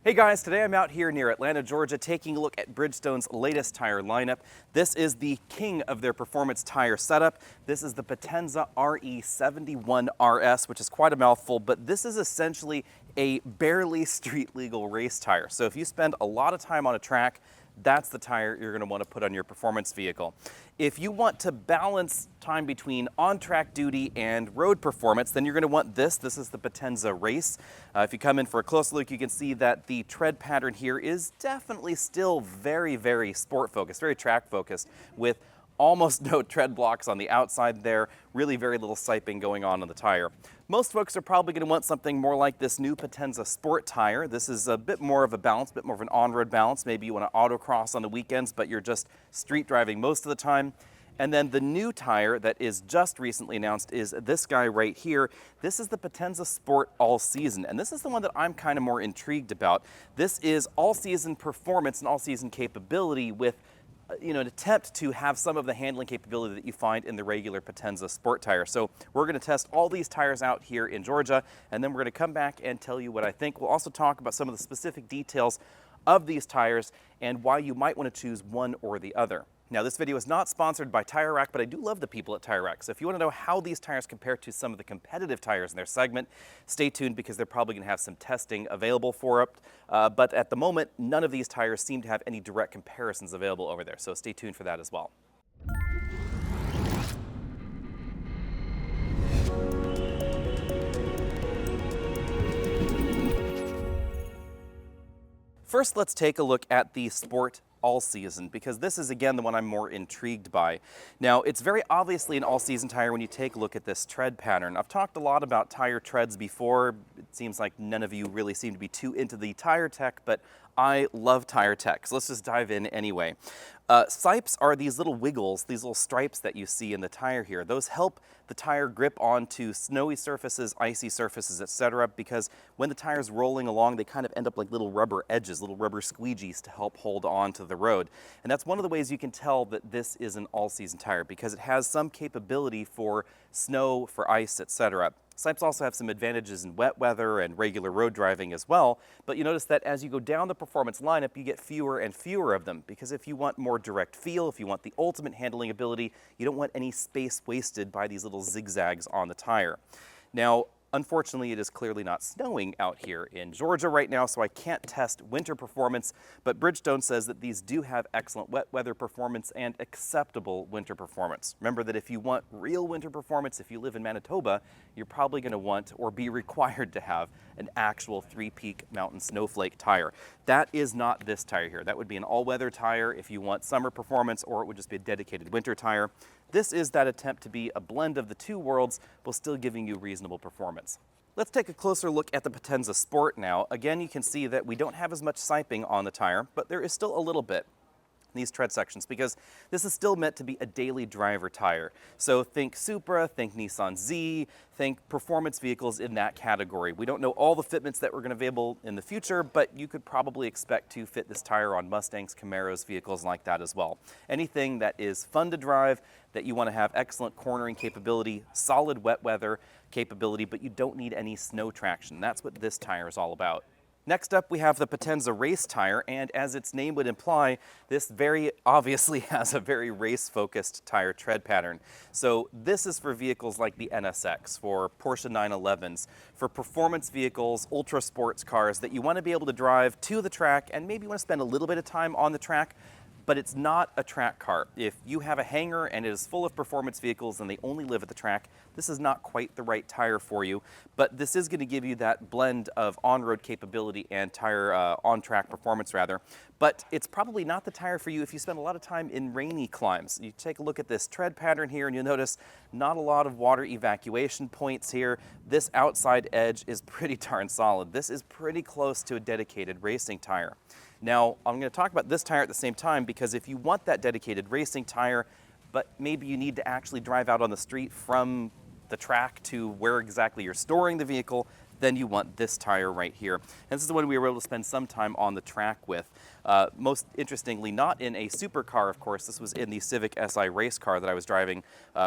Hey guys, today I'm out here near Atlanta, Georgia, taking a look at Bridgestone's latest tire lineup. This is the king of their performance tire setup. This is the Potenza RE71 RS, which is quite a mouthful, but this is essentially a barely street legal race tire. So if you spend a lot of time on a track, that's the tire you're going to want to put on your performance vehicle. If you want to balance time between on-track duty and road performance, then you're going to want this. This is the Potenza Race. If you come in for a close look, you can see that the tread pattern here is definitely still very sport-focused, very track-focused, with almost no tread blocks on the outside there, really very little siping going on the tire. Most folks are probably going to want something more like this new Potenza Sport tire. This is a bit more of a balance, a bit more of an on-road balance. Maybe you want to autocross on the weekends, but you're just street driving most of the time. And then the new tire that is just recently announced is this guy right here. This is the Potenza Sport All Season, and this is the one that I'm kind of more intrigued about. This is all-season performance and all-season capability with an attempt to have some of the handling capability that you find in the regular Potenza Sport tire. So we're going to test all these tires out here in Georgia, and then we're going to come back and tell you what I think. We'll also talk about some of the specific details of these tires and why you might want to choose one or the other. Now, this video is not sponsored by Tire Rack, but I do love the people at Tire Rack. So if you want to know how these tires compare to some of the competitive tires in their segment, stay tuned because they're probably going to have some testing available for it. But at the moment, none of these tires seem to have any direct comparisons available over there. So stay tuned for that as well. First, let's take a look at the Sport All Season, because this is again the one I'm more intrigued by. Now, it's very obviously an all-season tire when you take a look at this tread pattern. I've talked a lot about tire treads before. It seems like none of you really seem to be too into the tire tech, but I love tire tech, so let's just dive in anyway. Sipes are these little wiggles, these little stripes that you see in the tire here. Those help the tire grip onto snowy surfaces, icy surfaces, etc., because when the tire's rolling along, they kind of end up like little rubber edges, little rubber squeegees to help hold on to the road. And that's one of the ways you can tell that this is an all-season tire, because it has some capability for snow, for ice, etc. Sipes also have some advantages in wet weather and regular road driving as well, but you notice that as you go down the performance lineup, you get fewer and fewer of them, because if you want more direct feel, if you want the ultimate handling ability, you don't want any space wasted by these little zigzags on the tire. Now, unfortunately, it is clearly not snowing out here in Georgia right now, so I can't test winter performance, but Bridgestone says that these do have excellent wet weather performance and acceptable winter performance. Remember that if you want real winter performance, if you live in Manitoba, you're probably going to want or be required to have an actual three-peak mountain snowflake tire. That is not this tire here. That would be an all-weather tire if you want summer performance, or it would just be a dedicated winter tire. This is that attempt to be a blend of the two worlds while still giving you reasonable performance. Let's take a closer look at the Potenza Sport now. Again, you can see that we don't have as much siping on the tire, but there is still a little bit in these tread sections, because this is still meant to be a daily driver tire. So think Supra, think Nissan Z, think performance vehicles in that category. We don't know all the fitments that we're going to be available in the future, but you could probably expect to fit this tire on Mustangs, Camaros, vehicles like that as well. Anything that is fun to drive, that you want to have excellent cornering capability, solid wet weather capability, but you don't need any snow traction. That's what this tire is all about. Next up, we have the Potenza Race tire, and as its name would imply, this very obviously has a very race-focused tire tread pattern. So this is for vehicles like the NSX, for Porsche 911s, for performance vehicles, ultra sports cars that you want to be able to drive to the track and maybe want to spend a little bit of time on the track, but it's not a track car. If you have a hangar and it is full of performance vehicles and they only live at the track, this is not quite the right tire for you, but this is going to give you that blend of on-road capability and tire on-track performance rather. But it's probably not the tire for you if you spend a lot of time in rainy climes. You take a look at this tread pattern here and you'll notice not a lot of water evacuation points here. This outside edge is pretty darn solid. This is pretty close to a dedicated racing tire. Now, I'm going to talk about this tire at the same time, because if you want that dedicated racing tire, but maybe you need to actually drive out on the street from the track to where exactly you're storing the vehicle, then you want this tire right here. And this is the one we were able to spend some time on the track with. Most interestingly, not in a supercar, of course. This was in the Civic Si race car that I was driving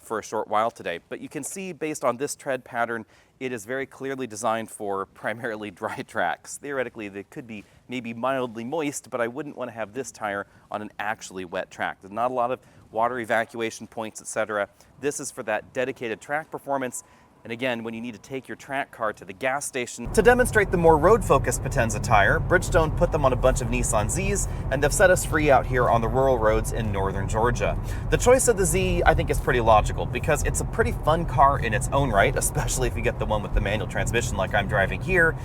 for a short while today. But you can see, based on this tread pattern, it is very clearly designed for primarily dry tracks. Theoretically, they could be maybe mildly moist, but I wouldn't want to have this tire on an actually wet track. There's not a lot of water evacuation points, etc. This is for that dedicated track performance. And again, when you need to take your track car to the gas station. To demonstrate the more road-focused Potenza tire, Bridgestone put them on a bunch of Nissan Zs, and they've set us free out here on the rural roads in northern Georgia. The choice of the Z, I think, is pretty logical because it's a pretty fun car in its own right, especially if you get the one with the manual transmission like I'm driving here,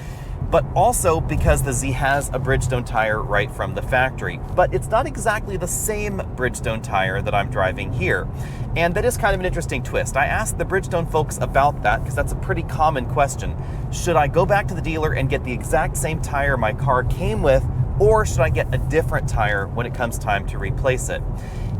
but also because the Z has a Bridgestone tire right from the factory. But it's not exactly the same Bridgestone tire that I'm driving here. And that is kind of an interesting twist. I asked the Bridgestone folks about that because that's a pretty common question. Should I go back to the dealer and get the exact same tire my car came with, or should I get a different tire when it comes time to replace it?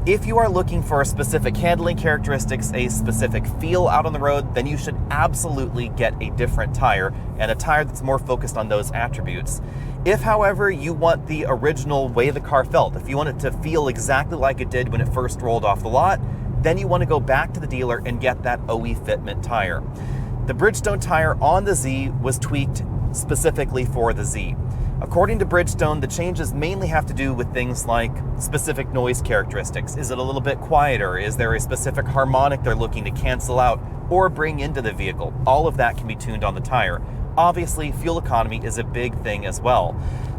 If you are looking for specific handling characteristics, a specific feel out on the road, then you should absolutely get a different tire, and a tire that's more focused on those attributes. If, however, you want the original way the car felt, if you want it to feel exactly like it did when it first rolled off the lot, then you want to go back to the dealer and get that OE fitment tire. The Bridgestone tire on the Z was tweaked specifically for the Z. According to Bridgestone, the changes mainly have to do with things like specific noise characteristics. Is it a little bit quieter? Is there a specific harmonic they're looking to cancel out or bring into the vehicle? All of that can be tuned on the tire. Obviously, fuel economy is a big thing as well.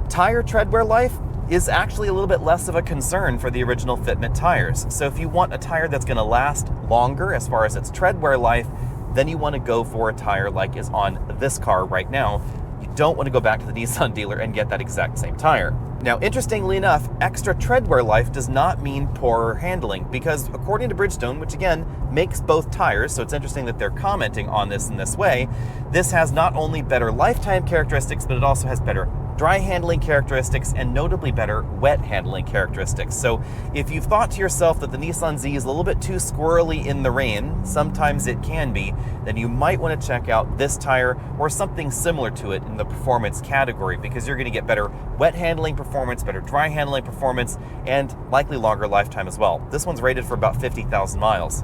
Tire tread wear life is actually a little bit less of a concern for the original fitment tires. So if you want a tire that's going to last longer as far as its tread wear life, then you want to go for a tire like is on this car right now. You don't want to go back to the Nissan dealer and get that exact same tire. Now, interestingly enough, extra tread wear life does not mean poorer handling, because according to Bridgestone, which again makes both tires, so it's interesting that they're commenting on this in this way, this has not only better lifetime characteristics, but it also has better dry handling characteristics and notably better wet handling characteristics. So if you've thought to yourself that the Nissan Z is a little bit too squirrely in the rain, sometimes it can be, then you might want to check out this tire or something similar to it in the performance category, because you're going to get better wet handling performance, better dry handling performance, and likely longer lifetime as well. This one's rated for about 50,000 miles.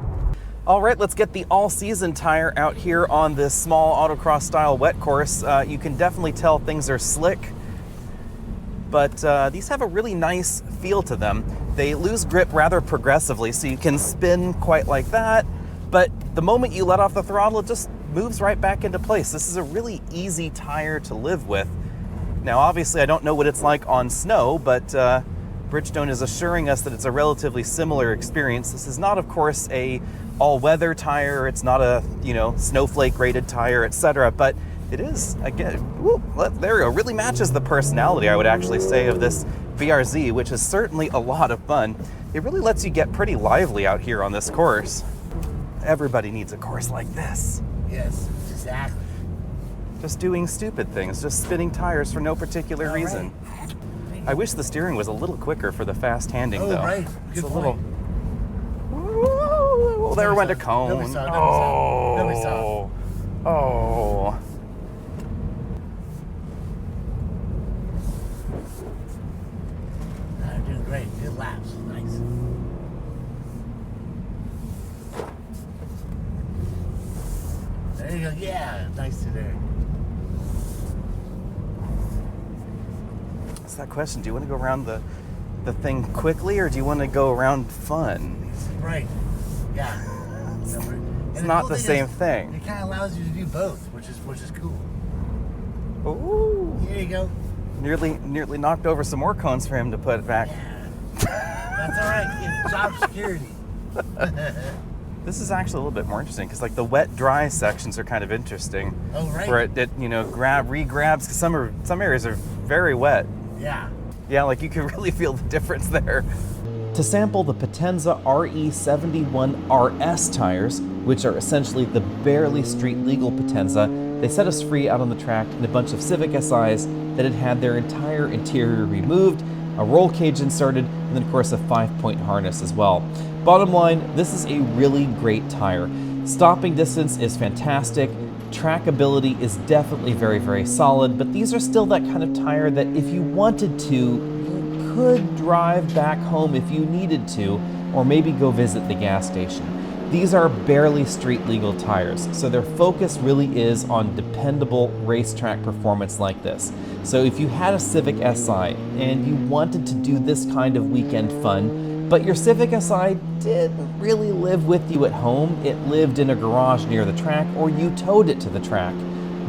All right, let's get the all-season tire out here on this small autocross style wet course. You can definitely tell things are slick, but these have a really nice feel to them. They lose grip rather progressively, so you can spin quite like that, but the moment you let off the throttle, it just moves right back into place. This is a really easy tire to live with. Now, obviously, I don't know what it's like on snow, but Bridgestone is assuring us that it's a relatively similar experience. This is not, of course, a all-weather tire. It's not a, snowflake-rated tire, etc., but it is, again, there we go, really matches the personality, I would actually say, of this BRZ, which is certainly a lot of fun. It really lets you get pretty lively out here on this course. Everybody needs a course like this. Yes, exactly. Just doing stupid things, just spinning tires for no particular reason. Right. I wish the steering was a little quicker for the fast handing, though. Right. Good point. Well, there went a cone. Nobody saw. Oh. They're doing great. Good laps. Nice. There you go. Yeah, nice to there. It's that question. Do you want to go around the thing quickly, or do you want to go around fun? Right. Yeah. It's not the same thing. It kind of allows you to do both, which is cool. Ooh. Here you go. Nearly knocked over some more cones for him to put back. Yeah. That's all right. It's job security. This is actually a little bit more interesting because, like, the wet-dry sections are kind of interesting. Oh, right. Where it re-grabs, because some areas are very wet. Yeah. Yeah, like you can really feel the difference there. To sample the Potenza RE71 RS tires, which are essentially the barely street legal Potenza, they set us free out on the track in a bunch of Civic SIs that had had their entire interior removed, a roll cage inserted, and then of course a 5-point harness as well. Bottom line, this is a really great tire. Stopping distance is fantastic. trackability is definitely very, very solid, but these are still that kind of tire that if you wanted to, you could drive back home if you needed to, or maybe go visit the gas station. These are barely street legal tires, so their focus really is on dependable racetrack performance like this. So if you had a Civic Si and you wanted to do this kind of weekend fun, but your Civic Si didn't really live with you at home, it lived in a garage near the track, or you towed it to the track,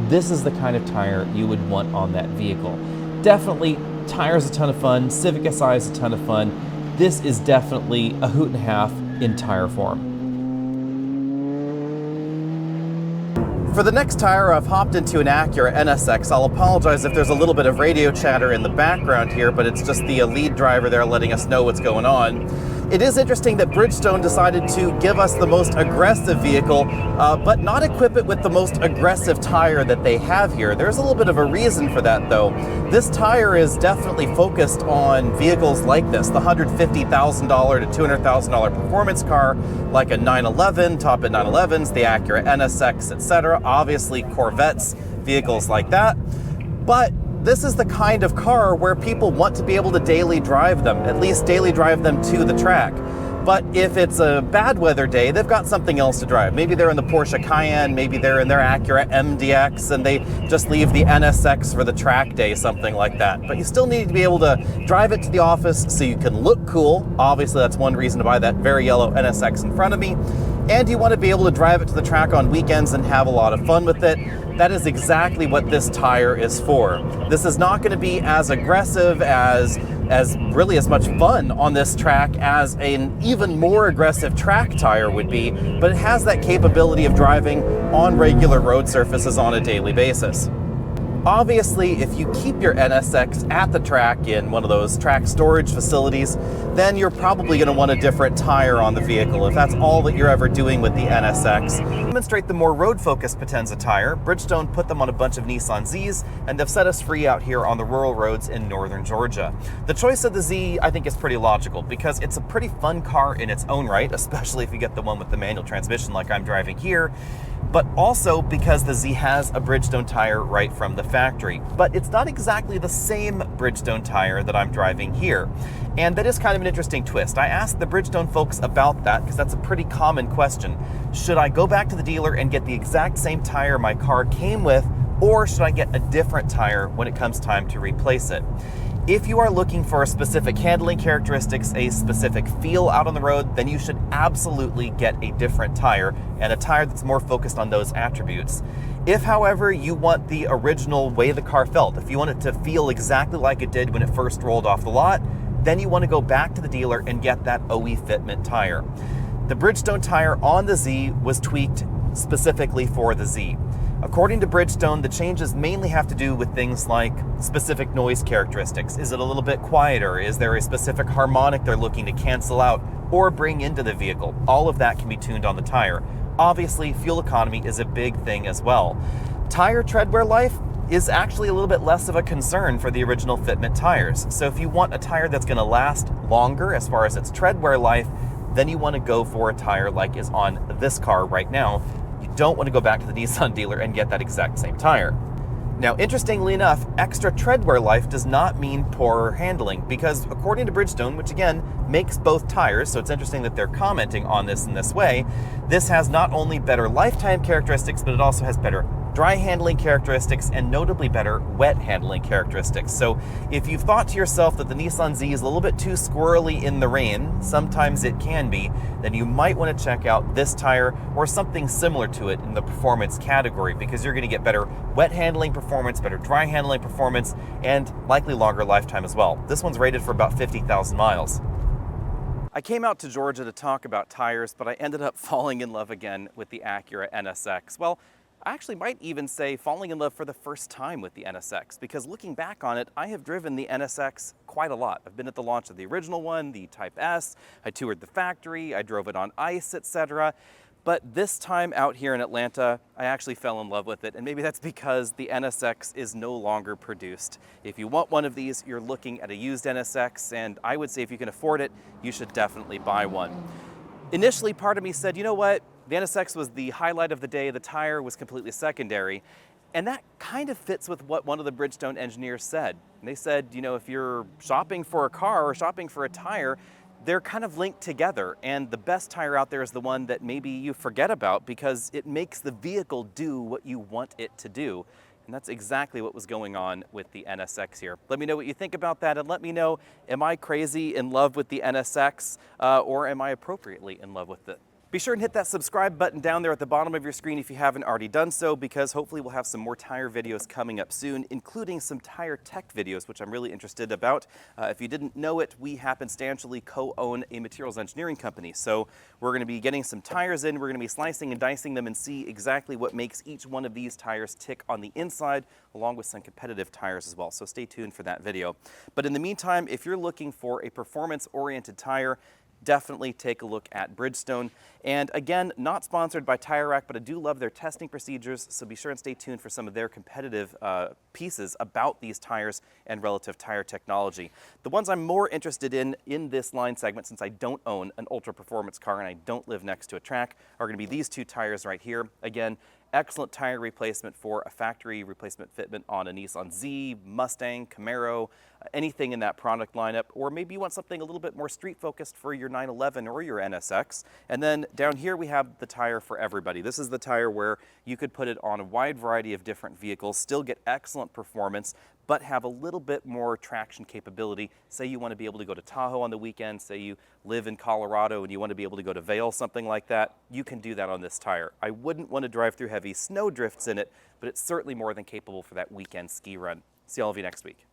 this is the kind of tire you would want on that vehicle. Definitely, tire's a ton of fun, Civic Si is a ton of fun. This is definitely a hoot and a half in tire form. For the next tire, I've hopped into an Acura NSX. I'll apologize if there's a little bit of radio chatter in the background here, but it's just the lead driver there letting us know what's going on. It is interesting that Bridgestone decided to give us the most aggressive vehicle, but not equip it with the most aggressive tire that they have here. There's a little bit of a reason for that, though. This tire is definitely focused on vehicles like this, the $150,000 to $200,000 performance car, like a 911, top end 911s, the Acura NSX, etc. Obviously Corvettes, vehicles like that. But this is the kind of car where people want to be able to daily drive them, at least daily drive them to the track. But if it's a bad weather day, they've got something else to drive. Maybe they're in the Porsche Cayenne, maybe they're in their Acura MDX, and they just leave the NSX for the track day, something like that. But you still need to be able to drive it to the office so you can look cool. Obviously, that's one reason to buy that very yellow NSX in front of me. And you want to be able to drive it to the track on weekends and have a lot of fun with it. That is exactly what this tire is for. This is not going to be as aggressive as really as much fun on this track as an even more aggressive track tire would be, but it has that capability of driving on regular road surfaces on a daily basis. Obviously, if you keep your NSX at the track in one of those track storage facilities, then you're probably going to want a different tire on the vehicle if that's all that you're ever doing with the NSX. To demonstrate the more road-focused Potenza tire, Bridgestone put them on a bunch of Nissan Zs, and they've set us free out here on the rural roads in northern Georgia. The choice of the Z, I think, is pretty logical because it's a pretty fun car in its own right, especially if you get the one with the manual transmission like I'm driving here, but also because the Z has a Bridgestone tire right from the factory. But it's not exactly the same Bridgestone tire that I'm driving here. And that is kind of an interesting twist. I asked the Bridgestone folks about that because that's a pretty common question. Should I go back to the dealer and get the exact same tire my car came with, or should I get a different tire when it comes time to replace it? If you are looking for specific handling characteristics, a specific feel out on the road, then you should absolutely get a different tire, and a tire that's more focused on those attributes. If, however, you want the original way the car felt, if you want it to feel exactly like it did when it first rolled off the lot, then you want to go back to the dealer and get that OE fitment tire. The Bridgestone tire on the Z was tweaked specifically for the Z. According to Bridgestone, the changes mainly have to do with things like specific noise characteristics. Is it a little bit quieter? Is there a specific harmonic they're looking to cancel out or bring into the vehicle? All of that can be tuned on the tire. Obviously, fuel economy is a big thing as well. Tire tread wear life is actually a little bit less of a concern for the original fitment tires. So if you want a tire that's going to last longer as far as its tread wear life, then you want to go for a tire like is on this car right now. You don't want to go back to the Nissan dealer and get that exact same tire. Now, interestingly enough, extra tread wear life does not mean poorer handling, because according to Bridgestone, which again makes both tires, so it's interesting that they're commenting on this in this way, this has not only better lifetime characteristics, but it also has better dry handling characteristics and notably better wet handling characteristics. So if you've thought to yourself that the Nissan Z is a little bit too squirrely in the rain, sometimes it can be, then you might want to check out this tire or something similar to it in the performance category, because you're going to get better wet handling performance, better dry handling performance, and likely longer lifetime as well. This one's rated for about 50,000 miles. I came out to Georgia to talk about tires, but I ended up falling in love again with the Acura NSX. Well, I actually might even say falling in love for the first time with the NSX, because looking back on it, I have driven the NSX quite a lot. I've been at the launch of the original one, the Type S, I toured the factory, I drove it on ice, etc. But this time out here in Atlanta, I actually fell in love with it, and maybe that's because the NSX is no longer produced. If you want one of these, you're looking at a used NSX, and I would say if you can afford it, you should definitely buy one. Initially, part of me said, you know what? The NSX was the highlight of the day, the tire was completely secondary. And that kind of fits with what one of the Bridgestone engineers said. They said, you know, if you're shopping for a car or shopping for a tire, they're kind of linked together. And the best tire out there is the one that maybe you forget about because it makes the vehicle do what you want it to do. And that's exactly what was going on with the NSX here. Let me know what you think about that, and let me know, am I crazy in love with the NSX or am I appropriately in love with it? Be sure and hit that subscribe button down there at the bottom of your screen if you haven't already done so, because hopefully we'll have some more tire videos coming up soon, including some tire tech videos, which I'm really interested about. If you didn't know it, we happenstantially co-own a materials engineering company. So we're going to be getting some tires in, we're going to be slicing and dicing them and see exactly what makes each one of these tires tick on the inside, along with some competitive tires as well. So stay tuned for that video. But in the meantime, if you're looking for a performance-oriented tire, definitely take a look at Bridgestone. And again, not sponsored by Tire Rack, but I do love their testing procedures, so be sure and stay tuned for some of their competitive pieces about these tires and relative tire technology. The ones I'm more interested in this line segment, since I don't own an ultra performance car and I don't live next to a track, are going to be these two tires right here. Again, excellent tire replacement for a factory replacement fitment on a Nissan Z, Mustang, Camaro, anything in that product lineup, or maybe you want something a little bit more street focused for your 911 or your NSX. And then down here we have the tire for everybody. This is the tire where you could put it on a wide variety of different vehicles, still get excellent performance, but have a little bit more traction capability. Say you want to be able to go to Tahoe on the weekend, say you live in Colorado and you want to be able to go to Vail, something like that, you can do that on this tire. I wouldn't want to drive through heavy snow drifts in it, but it's certainly more than capable for that weekend ski run. See all of you next week.